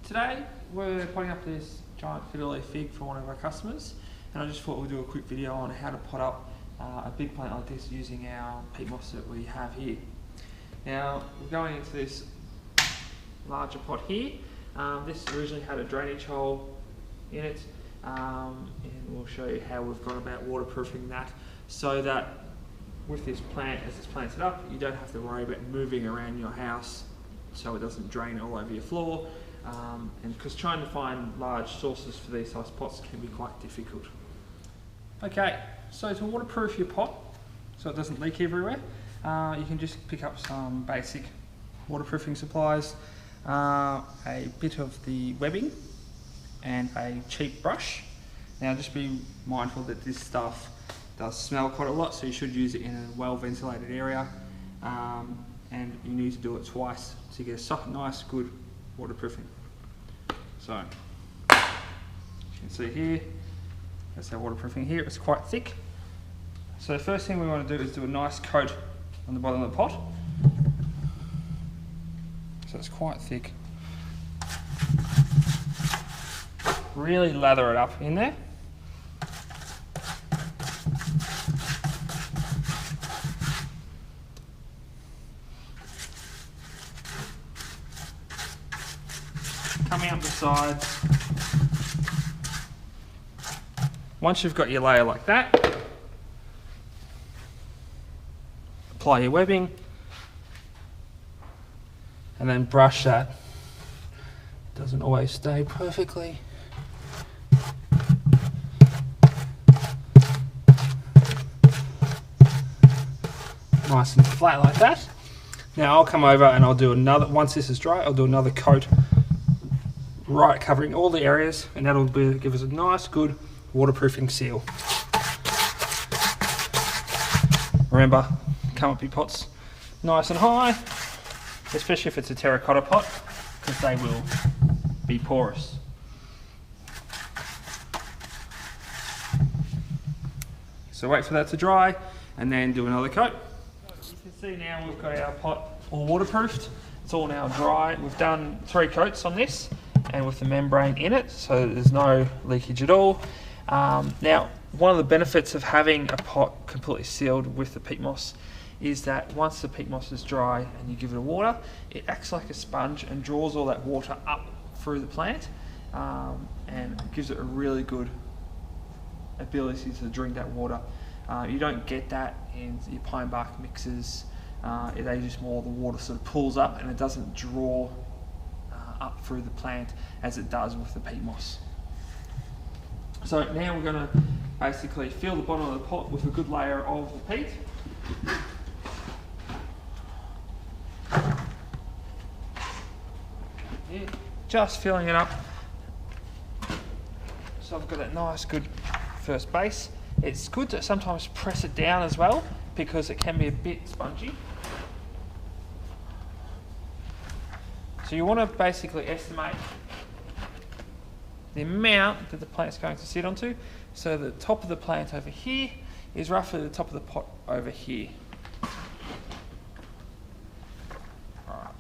Today we're putting up this giant Fiddle Leaf Fig for one of our customers, and I just thought we'd do a quick video on how to pot up a big plant like this using our peat moss that we have here. Now we're going into this larger pot here. This originally had a drainage hole in it, and we'll show you how we've gone about waterproofing that so that with this plant, as it's planted up, you don't have to worry about moving around your house so it doesn't drain all over your floor, and because trying to find large sources for these size pots can be quite difficult. Okay, so to waterproof your pot so it doesn't leak everywhere, you can just pick up some basic waterproofing supplies, a bit of the webbing and a cheap brush. Now just be mindful that this stuff does smell quite a lot, so you should use it in a well ventilated area, and you need to do it twice to get a soft, nice, good waterproofing. So, as you can see here, that's our waterproofing here. It's quite thick. So the first thing we want to do is do a nice coat on the bottom of the pot. So it's quite thick. Really lather it up in there. Coming up the sides. Once you've got your layer like that, apply your webbing and then brush that. Doesn't always stay perfectly. Nice and flat like that. Now I'll come over and I'll do another, once this is dry, I'll do another coat right covering all the areas, and that'll give us a nice good waterproofing seal. Remember, come up your pots nice and high, especially if it's a terracotta pot, because they will be porous. So wait for that to dry and then do another coat. You can see now we've got our pot all waterproofed. It's all now dry. We've done 3 coats on this and with the membrane in it, so there's no leakage at all. Now, one of the benefits of having a pot completely sealed with the peat moss is that once the peat moss is dry and you give it water, it acts like a sponge and draws all that water up through the plant, and gives it a really good ability to drink that water. You don't get that in your pine bark mixes. They just more, the water sort of pulls up and it doesn't draw up through the plant as it does with the peat moss. So now we're going to basically fill the bottom of the pot with a good layer of the peat. Yeah, just filling it up so I've got that nice good first base. It's good to sometimes press it down as well because it can be a bit spongy. So you want to basically estimate the amount that the plant's going to sit onto. So the top of the plant over here is roughly the top of the pot over here. Alright,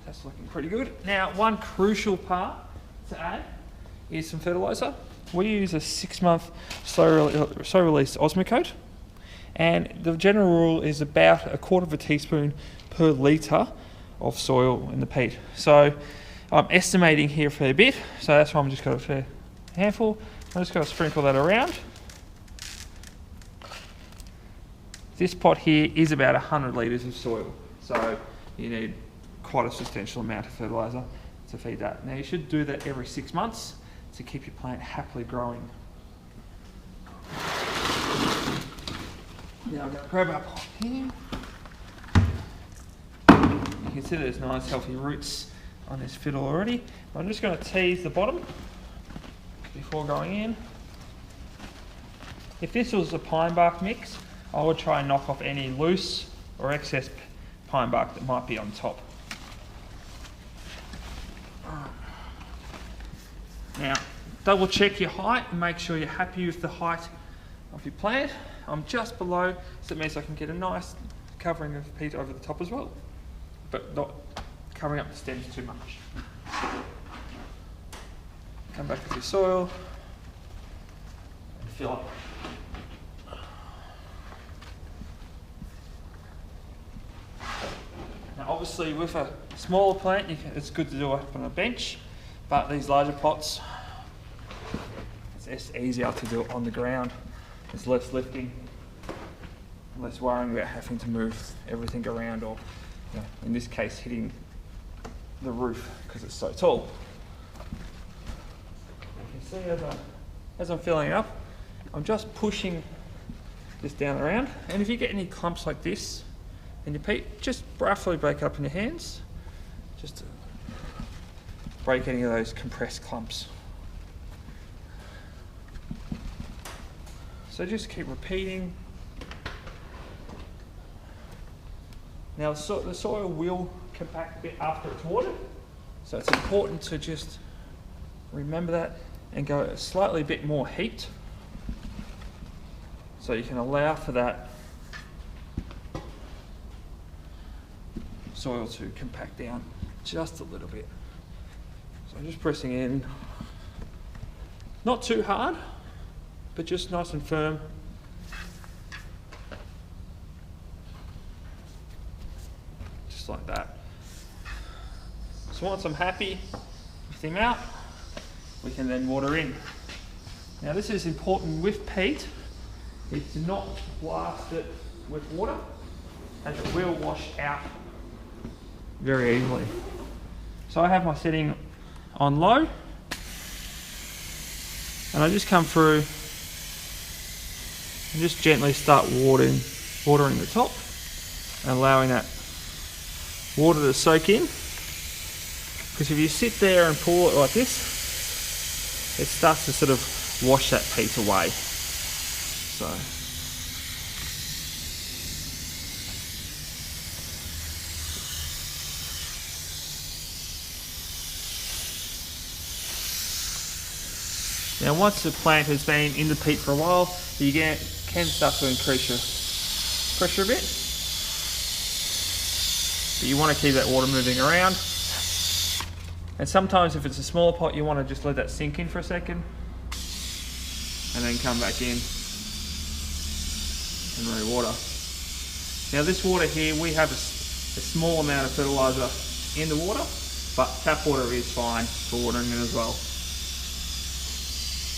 that's looking pretty good. Now, one crucial part to add is some fertiliser. We use a 6-month slow release Osmocote, and the general rule is about 1/4 teaspoon per litre of soil in the peat. So I'm estimating here a fair bit, so that's why I'm just got a fair handful. I'm just going to sprinkle that around. This pot here is about 100 litres of soil, so you need quite a substantial amount of fertiliser to feed that. Now you should do that every 6 months to keep your plant happily growing. Now I'm going to grab our pot here. You can see there's nice healthy roots on this fiddle already. I'm just going to tease the bottom before going in. If this was a pine bark mix, I would try and knock off any loose or excess pine bark that might be on top. Now, double check your height and make sure you're happy with the height of your plant. I'm just below, so it means I can get a nice covering of peat over the top as well, but not covering up the stems too much. Come back with your soil and fill up. Now obviously with a smaller plant it's good to do it up on a bench, but these larger pots it's easier to do it on the ground. There's less lifting, less worrying about having to move everything around, or in this case hitting the roof because it's so tall. You can see as I'm filling it up, I'm just pushing this down around, and if you get any clumps like this in your peat, just roughly break it up in your hands, just to break any of those compressed clumps. So just keep repeating. Now the soil will compact a bit after it's watered, so it's important to just remember that and go a slightly bit more heaped, so you can allow for that soil to compact down just a little bit. So I'm just pressing in, not too hard, but just nice and firm. Just like that. So once I'm happy with the amount, we can then water in. Now this is important with peat, is to not blast it with water, as it will wash out very easily. So I have my setting on low, and I just come through and just gently start watering the top and allowing that water to soak in, because if you sit there and pour it like this, it starts to sort of wash that peat away. So now once the plant has been in the peat for a while, you can start to increase your pressure a bit, but you want to keep that water moving around. And sometimes if it's a smaller pot, you want to just let that sink in for a second and then come back in and re-water. Now this water here, we have a small amount of fertiliser in the water, but tap water is fine for watering it as well.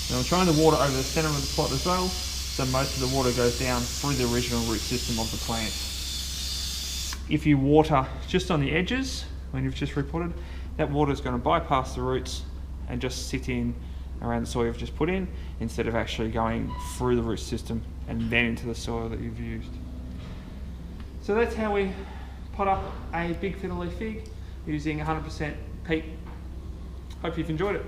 Now I'm trying to water over the centre of the plot as well, so most of the water goes down through the original root system of the plant. If you water just on the edges, when you've just repotted, that water is going to bypass the roots and just sit in around the soil you've just put in, instead of actually going through the root system and then into the soil that you've used. So that's how we pot up a big fiddle leaf fig using 100% peat. Hope you've enjoyed it.